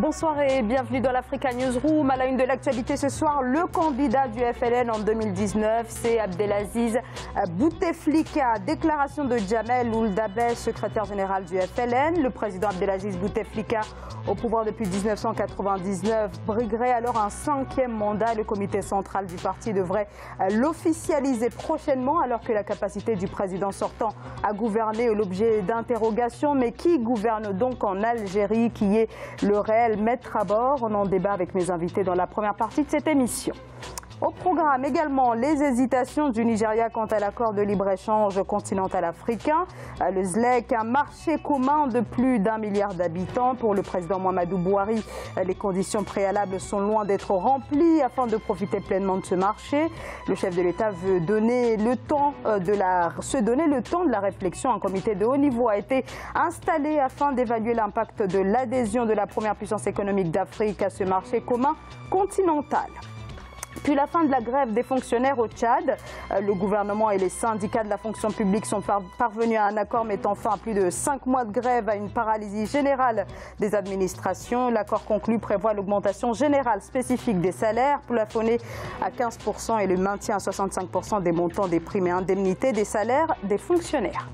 Bonsoir et bienvenue dans l'Africa Newsroom. À la une de l'actualité ce soir, le candidat du FLN en 2019, c'est Abdelaziz Bouteflika. Déclaration de Jamel Ould Abbès, secrétaire général du FLN. Le président Abdelaziz Bouteflika, au pouvoir depuis 1999, briguerait alors un 5e mandat. Le comité central du parti devrait l'officialiser prochainement, alors que la capacité du président sortant à gouverner est l'objet d'interrogations. Mais qui gouverne donc en Algérie, qui est le réel maître à bord? On en débat avec mes invités dans la première partie de cette émission. Au programme également, les hésitations du Nigeria quant à l'accord de libre-échange continental africain. Le ZLEC, un marché commun de plus d'1 milliard d'habitants. Pour le président Mouhamadou Bouhari, les conditions préalables sont loin d'être remplies afin de profiter pleinement de ce marché. Le chef de l'État veut se donner le temps de la réflexion. Un comité de haut niveau a été installé afin d'évaluer l'impact de l'adhésion de la première puissance économique d'Afrique à ce marché commun continental. Puis la fin de la grève des fonctionnaires au Tchad. Le gouvernement et les syndicats de la fonction publique sont parvenus à un accord mettant fin à plus de 5 mois de grève, à une paralysie générale des administrations. L'accord conclu prévoit l'augmentation générale spécifique des salaires, plafonnée à 15% et le maintien à 65% des montants des primes et indemnités des salaires des fonctionnaires.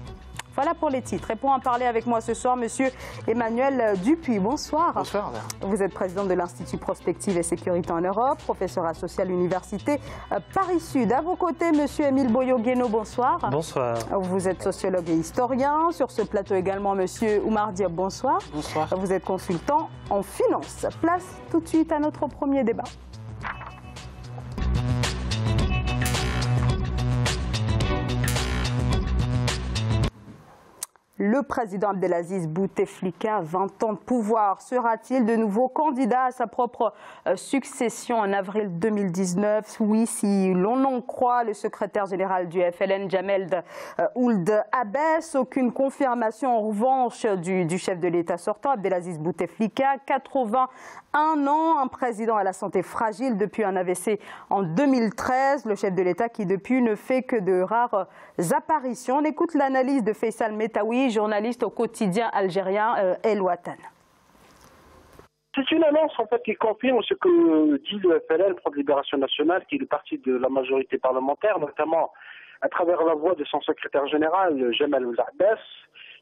Voilà pour les titres. Et pour en parler avec moi ce soir, monsieur Emmanuel Dupuis. Bonsoir. Bonsoir. Vous êtes président de l'Institut Prospective et Sécurité en Europe, professeur associé à l'Université Paris-Sud. À vos côtés, monsieur Émile Boyo-Guéno. Bonsoir. Bonsoir. Vous êtes sociologue et historien. Sur ce plateau également, monsieur Oumar Diop. Bonsoir. Bonsoir. Vous êtes consultant en finance. Place tout de suite à notre premier débat. Le président Abdelaziz Bouteflika, 20 ans de pouvoir, sera-t-il de nouveau candidat à sa propre succession en avril 2019? Oui, si l'on en croit le secrétaire général du FLN, Jamel Ould Abbès. Aucune confirmation en revanche du chef de l'État sortant, Abdelaziz Bouteflika, 81 ans, un président à la santé fragile depuis un AVC en 2013. Le chef de l'État qui depuis ne fait que de rares apparitions. On écoute l'analyse de Faisal Metaoui, journaliste au quotidien algérien El Watan. C'est une annonce en fait qui confirme ce que dit le FLN, le Front de Libération Nationale, qui est le parti de la majorité parlementaire, notamment à travers la voix de son secrétaire général, Jamel Ould Abbès,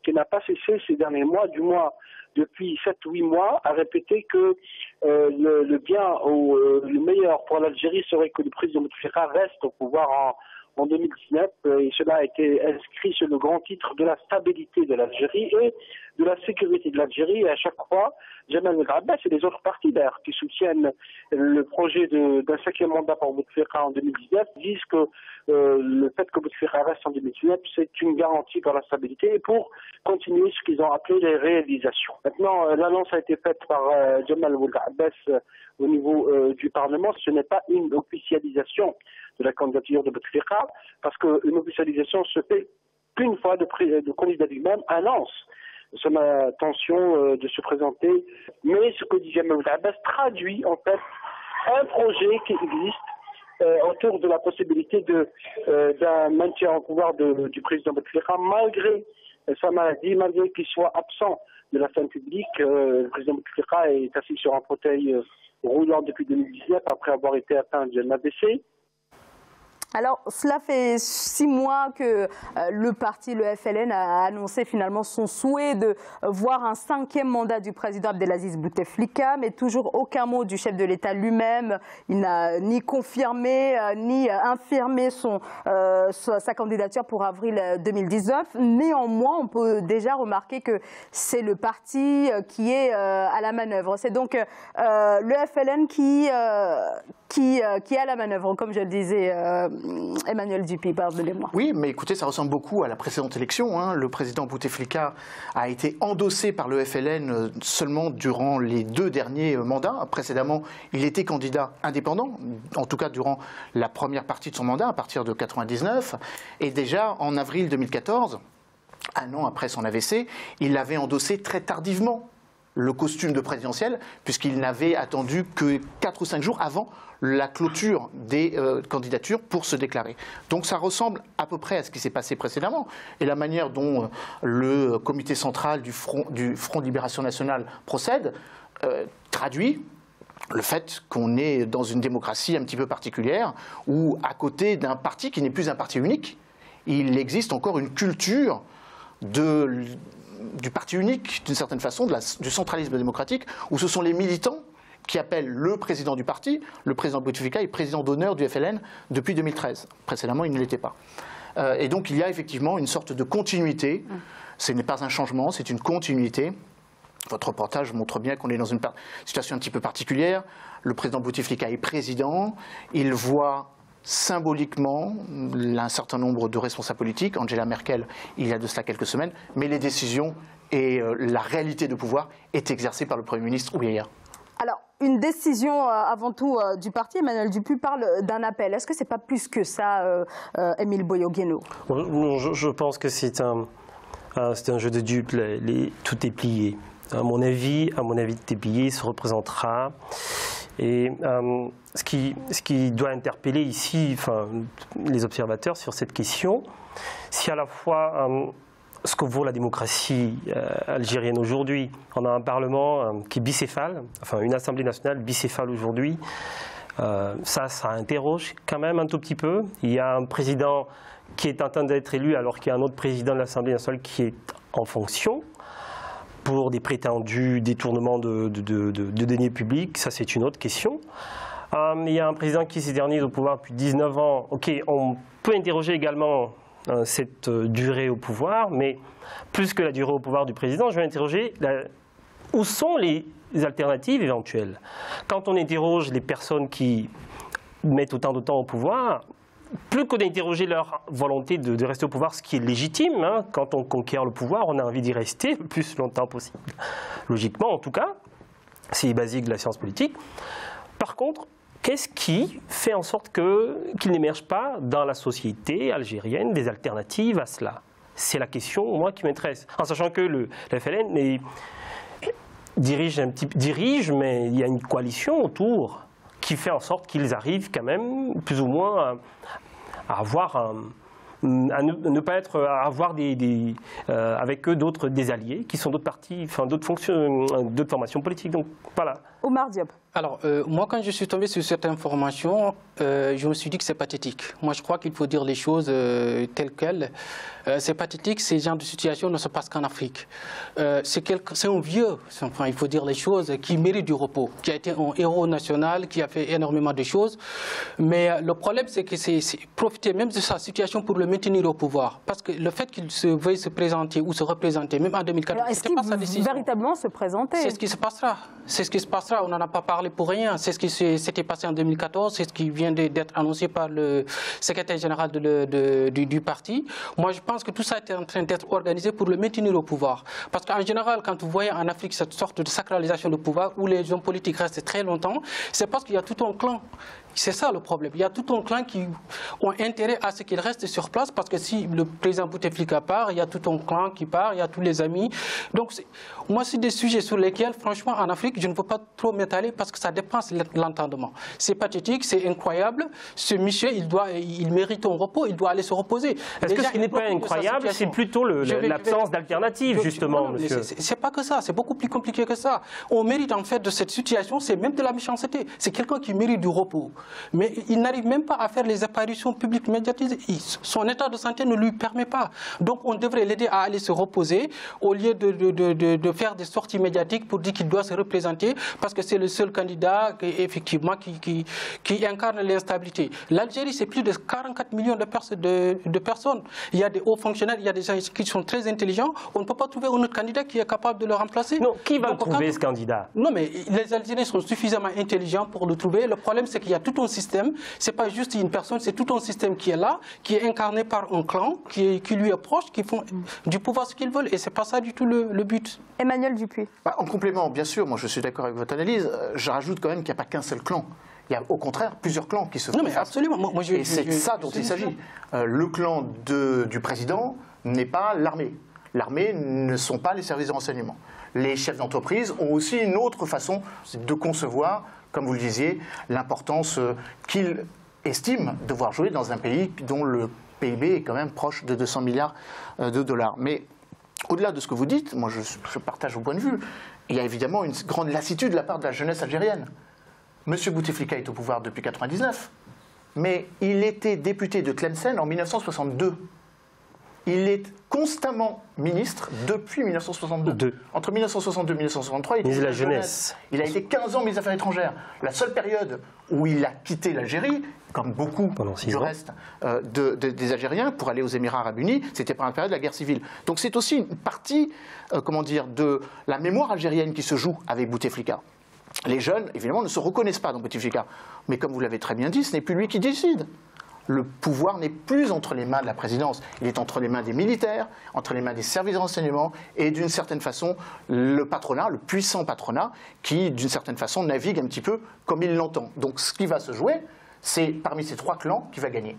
qui n'a pas cessé ces derniers mois, du moins depuis 7 ou 8 mois, à répéter que le bien ou le meilleur pour l'Algérie serait que le président Bouteflika reste au pouvoir en 2019, et cela a été inscrit sur le grand titre de la stabilité de l'Algérie et de la sécurité de l'Algérie. Et à chaque fois, Jamel Ould Abbès et les autres partis d'ailleurs qui soutiennent le projet d'un 5e mandat pour Bouteflika en 2019 disent que le fait que Bouteflika reste en 2019, c'est une garantie pour la stabilité et pour continuer ce qu'ils ont appelé les réalisations. Maintenant, l'annonce a été faite par Jamel Ould Abbès au niveau du Parlement. Ce n'est pas une officialisation de la candidature de Bouteflika, parce qu'une officialisation se fait qu'une fois le candidat lui-même annonce son intention de se présenter. Mais ce que dit Jamel Ould Abbès traduit en fait un projet qui existe autour de la possibilité d'un maintien au pouvoir du président Bouteflika malgré sa maladie, malgré qu'il soit absent de la scène publique. Le président Bouteflika est assis sur un fauteuil roulant depuis 2019 après avoir été atteint d'un AVC. Alors, cela fait 6 mois que le parti, le FLN, a annoncé finalement son souhait de voir un 5e mandat du président Abdelaziz Bouteflika, mais toujours aucun mot du chef de l'État lui-même. Il n'a ni confirmé ni infirmé sa candidature pour avril 2019. Néanmoins, on peut déjà remarquer que c'est le parti qui est à la manœuvre. C'est donc le FLN qui est à la manœuvre, comme je le disais. Emmanuel Dupuis, pardonnez-moi. Oui, mais écoutez, ça ressemble beaucoup à la précédente élection. Hein. Le président Bouteflika a été endossé par le FLN seulement durant les 2 derniers mandats. Précédemment, il était candidat indépendant, en tout cas durant la première partie de son mandat, à partir de 1999. Et déjà, en avril 2014, 1 an après son AVC, il l'avait endossé très tardivement, le costume de présidentiel, puisqu'il n'avait attendu que 4 ou 5 jours avant la clôture des candidatures pour se déclarer. Donc ça ressemble à peu près à ce qui s'est passé précédemment. Et la manière dont le comité central du Front de Libération Nationale procède traduit le fait qu'on est dans une démocratie un petit peu particulière, où à côté d'un parti qui n'est plus un parti unique, il existe encore une culture du parti unique, d'une certaine façon, du centralisme démocratique, où ce sont les militants qui appellent le président du parti. Le président Bouteflika est président d'honneur du FLN depuis 2013. Précédemment, il ne l'était pas. Et donc, il y a effectivement une sorte de continuité. Ce n'est pas un changement, c'est une continuité. Votre reportage montre bien qu'on est dans une situation un petit peu particulière. Le président Bouteflika est président. Il voit symboliquement un certain nombre de responsables politiques, Angela Merkel il y a de cela quelques semaines, mais les décisions et la réalité de pouvoir est exercée par le Premier ministre Ouattara. Alors, une décision avant tout du parti, Emmanuel Dupuy parle d'un appel. Est-ce que ce n'est pas plus que ça, Émile Boyo-Gueno? Je pense que c'est un jeu de dupes, tout est plié. À mon avis, tout est plié, se représentera. Et ce qui doit interpeller ici les observateurs sur cette question, c'est à la fois ce que vaut la démocratie algérienne aujourd'hui. On a un parlement qui est bicéphale, une assemblée nationale bicéphale aujourd'hui. Ça interroge quand même un tout petit peu. Il y a un président qui est en train d'être élu alors qu'il y a un autre président de l'Assemblée nationale qui est en fonction pour des prétendus détournements de deniers publics. Ça, c'est une autre question. Il y a un président qui s'est dernier au pouvoir depuis 19 ans. Ok, on peut interroger également cette durée au pouvoir, mais plus que la durée au pouvoir du président, je vais interroger où sont les alternatives éventuelles. Quand on interroge les personnes qui mettent autant de temps au pouvoir, plus que d'interroger leur volonté de rester au pouvoir, ce qui est légitime, quand on conquiert le pouvoir, on a envie d'y rester le plus longtemps possible. Logiquement, en tout cas, c'est basique de la science politique. Par contre, qu'est-ce qui fait en sorte qu'il n'émerge pas dans la société algérienne des alternatives à cela? C'est la question, moi, qui m'intéresse. En sachant que le FLN dirige, mais il y a une coalition autour qui fait en sorte qu'ils arrivent quand même plus ou moins à avoir à ne pas être, à avoir avec eux des alliés qui sont d'autres partis, d'autres formations politiques. Donc voilà. Omar Diop. Alors, moi, quand je suis tombé sur cette information, je me suis dit que c'est pathétique. Moi, je crois qu'il faut dire les choses telles quelles. C'est pathétique, ces genres de situations ne se passent qu'en Afrique. C'est un vieux, il faut dire les choses, qui mérite du repos, qui a été un héros national, qui a fait énormément de choses. Mais le problème, c'est que c'est profiter même de sa situation pour le maintenir au pouvoir. Parce que le fait qu'il veuille se présenter ou se représenter, même en 2014, est-ce qu'il veut véritablement se présenter? C'est ce qui se passera. C'est ce qui se passera. On n'en a pas parlé pour rien. C'est ce qui s'était passé en 2014. C'est ce qui vient d'être annoncé par le secrétaire général du parti. Moi, je pense que tout ça est en train d'être organisé pour le maintenir au pouvoir. Parce qu'en général, quand vous voyez en Afrique cette sorte de sacralisation du pouvoir où les hommes politiques restent très longtemps, c'est parce qu'il y a tout un clan. C'est ça le problème. Il y a tout un clan qui ont intérêt à ce qu'il reste sur place parce que si le président Bouteflika part, il y a tout un clan qui part, il y a tous les amis. Donc, moi, c'est des sujets sur lesquels, franchement, en Afrique, je ne veux pas trop m'étaler parce que ça dépasse l'entendement. C'est pathétique, c'est incroyable. Ce monsieur, il mérite un repos, il doit aller se reposer. Est-ce que ce qui n'est pas incroyable, c'est plutôt l'absence d'alternative, justement, monsieur? C'est pas que ça, c'est beaucoup plus compliqué que ça. On mérite, en fait, de cette situation, c'est même de la méchanceté. C'est quelqu'un qui mérite du repos. Mais il n'arrive même pas à faire les apparitions publiques médiatisées. Son état de santé ne lui permet pas. Donc on devrait l'aider à aller se reposer au lieu de faire des sorties médiatiques pour dire qu'il doit se représenter parce que c'est le seul candidat effectivement qui incarne l'instabilité. L'Algérie, c'est plus de 44 millions de personnes. Il y a des hauts fonctionnaires, il y a des gens qui sont très intelligents. On ne peut pas trouver un autre candidat qui est capable de le remplacer. Non, qui va trouver ce candidat? Non, mais les Algériens sont suffisamment intelligents pour le trouver. Le problème, c'est qu'il y a tout un système, c'est pas juste une personne, c'est tout un système qui est là, qui est incarné par un clan, qui lui est proche, qui font du pouvoir ce qu'ils veulent, et c'est pas ça du tout le but. Emmanuel Dupuy. En complément, bien sûr, moi je suis d'accord avec votre analyse, je rajoute quand même qu'il n'y a pas qu'un seul clan. Il y a au contraire plusieurs clans qui se font. Non mais absolument. Et c'est de ça dont il s'agit. Le clan du président n'est pas l'armée. L'armée ne sont pas les services de renseignement. Les chefs d'entreprise ont aussi une autre façon de concevoir, comme vous le disiez, l'importance qu'ils estiment devoir jouer dans un pays dont le PIB est quand même proche de 200 milliards de dollars. Mais au-delà de ce que vous dites, moi je partage vos points de vue, il y a évidemment une grande lassitude de la part de la jeunesse algérienne. M. Bouteflika est au pouvoir depuis 1999, mais il était député de Tlemcen en 1962. Il est constamment ministre depuis 1962. Entre 1962 et 1963, il était ministre de la jeunesse. Il a été 15 ans ministre des Affaires étrangères. La seule période où il a quitté l'Algérie, comme beaucoup du reste des Algériens, pour aller aux Émirats arabes unis, c'était pendant la période de la guerre civile. Donc c'est aussi une partie, comment dire, de la mémoire algérienne qui se joue avec Bouteflika. Les jeunes, évidemment, ne se reconnaissent pas dans Bouteflika. Mais comme vous l'avez très bien dit, ce n'est plus lui qui décide. Le pouvoir n'est plus entre les mains de la présidence, il est entre les mains des militaires, entre les mains des services de renseignement et d'une certaine façon le patronat, le puissant patronat qui d'une certaine façon navigue un petit peu comme il l'entend. Donc ce qui va se jouer, c'est parmi ces trois clans qui va gagner.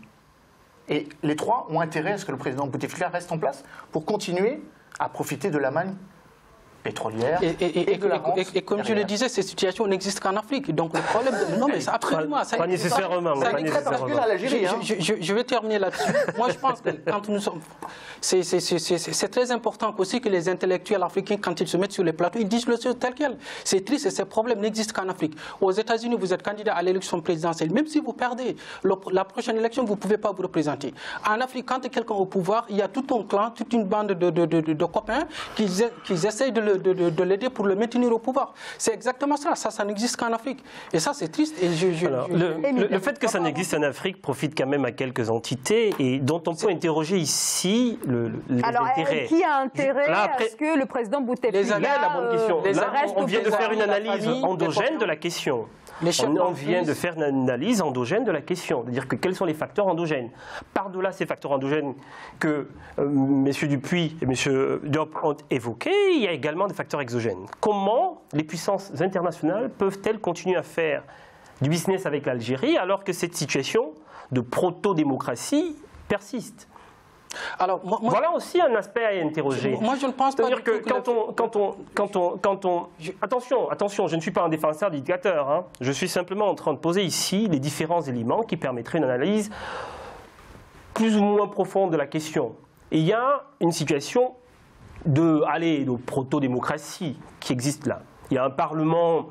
Et les trois ont intérêt à ce que le président Bouteflika reste en place pour continuer à profiter de la manne pétrolière et de la rente. Et comme je le disais, ces situations n'existent qu'en Afrique. Donc le problème... Non, mais c'est absolument... Pas nécessairement. Je vais terminer là-dessus. Moi, je pense que quand nous sommes... C'est très important aussi que les intellectuels africains, quand ils se mettent sur les plateaux, ils disent le chose tel quel. C'est triste et ces problèmes n'existent qu'en Afrique. Aux États-Unis, vous êtes candidat à l'élection présidentielle. Même si vous perdez la prochaine élection, vous ne pouvez pas vous représenter. En Afrique, quand quelqu'un est au pouvoir, il y a tout un clan, toute une bande de copains qui essayent de l'aider pour le maintenir au pouvoir. C'est exactement ça. Ça n'existe qu'en Afrique. Et ça, c'est triste. Et le fait que ça n'existe en Afrique profite quand même à quelques entités et dont on peut interroger ici les intérêts. Qui a intérêt à ce que le président Bouteflika la bonne question. On vient de faire une analyse endogène de la question. On vient de faire une analyse endogène de la question, c'est-à-dire que quels sont les facteurs endogènes. Par-delà ces facteurs endogènes que M. Dupuy et M. Diop ont évoqués, il y a également des facteurs exogènes. Comment les puissances internationales peuvent-elles continuer à faire du business avec l'Algérie alors que cette situation de proto-démocratie persiste ? Alors, voilà aussi un aspect à interroger. Moi, je ne pense pas. C'est-à-dire que attention, je ne suis pas un défenseur des dictateurs. Hein. Je suis simplement en train de poser ici les différents éléments qui permettraient une analyse plus ou moins profonde de la question. Et il y a une situation de proto-démocratie qui existe là. Il y a un Parlement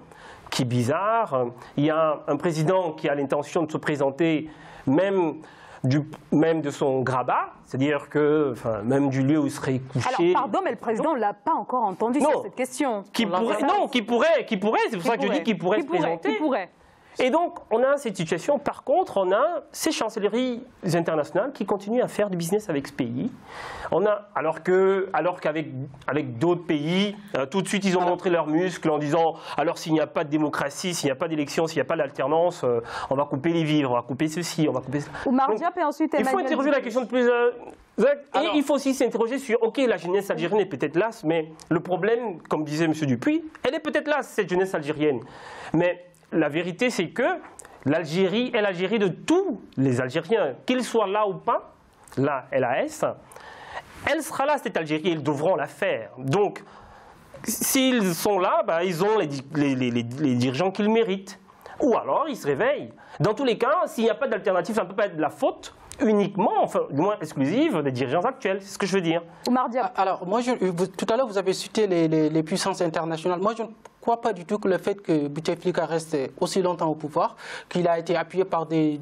qui est bizarre. Il y a un président qui a l'intention de se présenter même de son grabat, c'est-à-dire que, même du lieu où il serait couché. Alors, pardon, mais le président ne l'a pas encore entendu sur cette question. Qui pourrait, c'est pour ça que je dis qu'il pourrait se présenter. Et donc, on a cette situation. Par contre, on a ces chancelleries internationales qui continuent à faire du business avec ce pays. Alors qu'avec d'autres pays, tout de suite, ils ont montré leurs muscles en disant alors s'il n'y a pas de démocratie, s'il n'y a pas d'élection, s'il n'y a pas d'alternance, on va couper les vivres, on va couper ceci, on va couper ça. Oumar Diop et ensuite Emmanuel. Il faut interroger la question de plus. Et il faut aussi s'interroger sur, ok, la jeunesse algérienne est peut-être lasse, mais le problème, comme disait M. Dupuy, elle est peut-être lasse, cette jeunesse algérienne. Mais la vérité, c'est que l'Algérie est l'Algérie de tous les Algériens, qu'ils soient là ou pas, la LAS, elle sera là, cette Algérie, ils devront la faire. Donc, s'ils sont là, ils ont les dirigeants qu'ils méritent. Ou alors, ils se réveillent. Dans tous les cas, s'il n'y a pas d'alternative, ça ne peut pas être de la faute uniquement, enfin, du moins exclusive, des dirigeants actuels. C'est ce que je veux dire. Oumar Diop. Alors, moi, tout à l'heure, vous avez cité les puissances internationales. Moi, je ne crois pas du tout que le fait que Bouteflika reste aussi longtemps au pouvoir, qu'il a été appuyé par des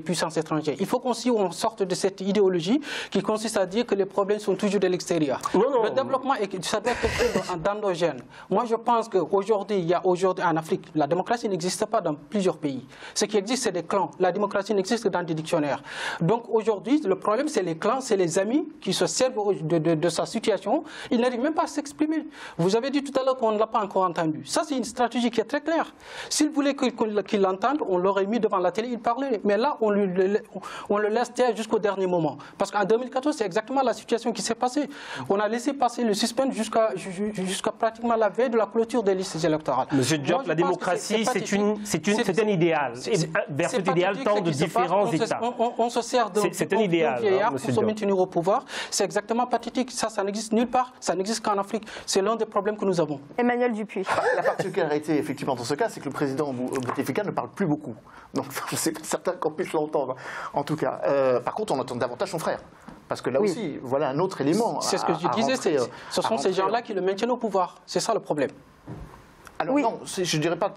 puissances étrangères. Il faut qu'on sorte de cette idéologie qui consiste à dire que les problèmes sont toujours de l'extérieur. Le développement, ça doit être quelque chose d'endogène. Moi, je pense qu'aujourd'hui, en Afrique, la démocratie n'existe pas dans plusieurs pays. Ce qui existe, c'est des clans. La démocratie n'existe que dans des dictionnaires. Donc aujourd'hui, le problème, c'est les clans, c'est les amis qui se servent de sa situation. Ils n'arrivent même pas à s'exprimer. Vous avez dit tout à l'heure qu'on ne l'a pas encore entendu. Ça, c'est une stratégie qui est très claire. S'il voulait qu'il l'entende, on l'aurait mis devant la télé, il parlait. Mais là, on le laisse taire jusqu'au dernier moment. Parce qu'en 2014, c'est exactement la situation qui s'est passée. On a laissé passer le suspense jusqu'à pratiquement la veille de la clôture des listes électorales. Monsieur Diop, la démocratie, c'est un idéal. Vers cet idéal, tant de différents États. On se sert c'est un idéal, pour se maintenir au pouvoir. C'est exactement pathétique. Ça n'existe nulle part. Ça n'existe qu'en Afrique. C'est l'un des problèmes que nous avons. Emmanuel Dupuy. La particularité, effectivement, dans ce cas, c'est que le président Bouteflika ne parle plus beaucoup. Donc, c'est pas certain qu'on puisse l'entendre, en tout cas. Par contre, on entend davantage son frère. Parce que là aussi, voilà un autre élément. C'est ce que je disais. Ce sont ces gens-là qui le maintiennent au pouvoir. C'est ça le problème. Alors oui. non, je ne dirais pas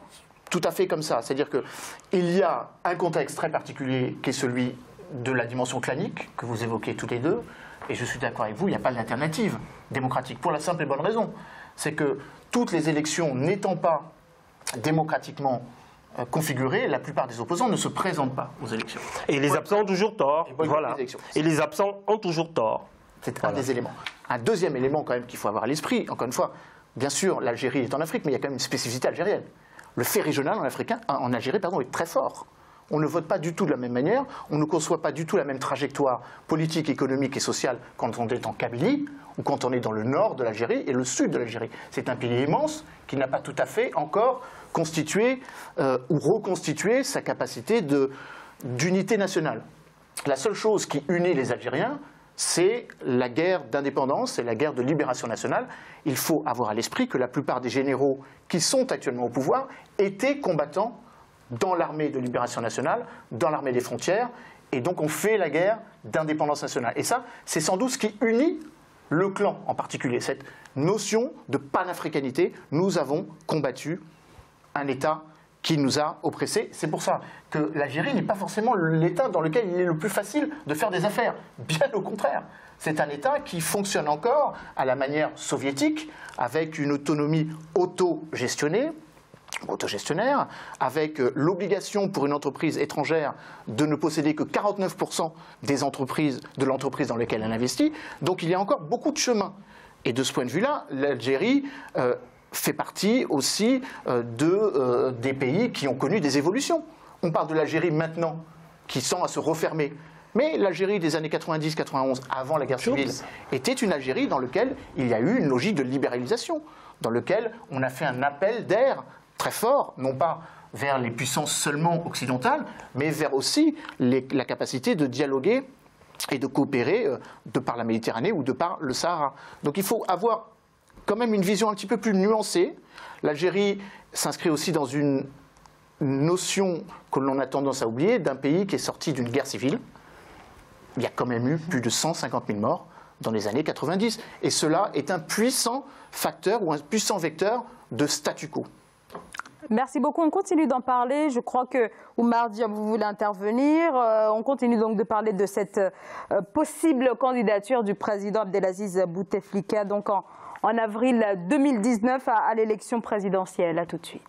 tout à fait comme ça. C'est-à-dire qu'il y a un contexte très particulier qui est celui de la dimension clanique, que vous évoquez toutes les deux, et je suis d'accord avec vous, il n'y a pas d'alternative démocratique, pour la simple et bonne raison. C'est que toutes les élections n'étant pas démocratiquement configurées, la plupart des opposants ne se présentent pas aux élections. Et les absents ont toujours tort. Voilà. Et les absents ont toujours tort. C'est un des éléments. Un deuxième élément quand même qu'il faut avoir à l'esprit, encore une fois, bien sûr, l'Algérie est en Afrique, mais il y a quand même une spécificité algérienne. Le fait régional en Algérie est très fort. On ne vote pas du tout de la même manière, on ne conçoit pas du tout la même trajectoire politique, économique et sociale quand on est en Kabylie ou quand on est dans le nord de l'Algérie et le sud de l'Algérie. C'est un pays immense qui n'a pas tout à fait encore constitué ou reconstitué sa capacité d'unité nationale. La seule chose qui unit les Algériens, c'est la guerre d'indépendance, c'est la guerre de libération nationale. Il faut avoir à l'esprit que la plupart des généraux qui sont actuellement au pouvoir étaient combattants dans l'armée de libération nationale, dans l'armée des frontières, et donc on fait la guerre d'indépendance nationale. Et ça, c'est sans doute ce qui unit le clan en particulier, cette notion de panafricanité. Nous avons combattu un État qui nous a oppressés. C'est pour ça que l'Algérie n'est pas forcément l'État dans lequel il est le plus facile de faire des affaires. Bien au contraire. C'est un État qui fonctionne encore à la manière soviétique, avec une autonomie autogestionnaire, avec l'obligation pour une entreprise étrangère de ne posséder que 49% de l'entreprise dans laquelle elle investit. Donc il y a encore beaucoup de chemin. Et de ce point de vue-là, l'Algérie fait partie aussi des pays qui ont connu des évolutions. On parle de l'Algérie maintenant, qui tend à se refermer. Mais l'Algérie des années 90-91, avant la guerre civile, était une Algérie dans laquelle il y a eu une logique de libéralisation, dans laquelle on a fait un appel d'air très fort, non pas vers les puissances seulement occidentales, mais vers aussi la capacité de dialoguer et de coopérer de par la Méditerranée ou de par le Sahara. Donc il faut avoir quand même une vision un petit peu plus nuancée. L'Algérie s'inscrit aussi dans une notion que l'on a tendance à oublier d'un pays qui est sorti d'une guerre civile. Il y a quand même eu plus de 150 000 morts dans les années 90. Et cela est un puissant facteur ou un puissant vecteur de statu quo. Merci beaucoup. On continue d'en parler. Je crois que Oumar Diop, vous voulez intervenir. On continue donc de parler de cette possible candidature du président Abdelaziz Bouteflika donc en avril 2019 à l'élection présidentielle. À tout de suite.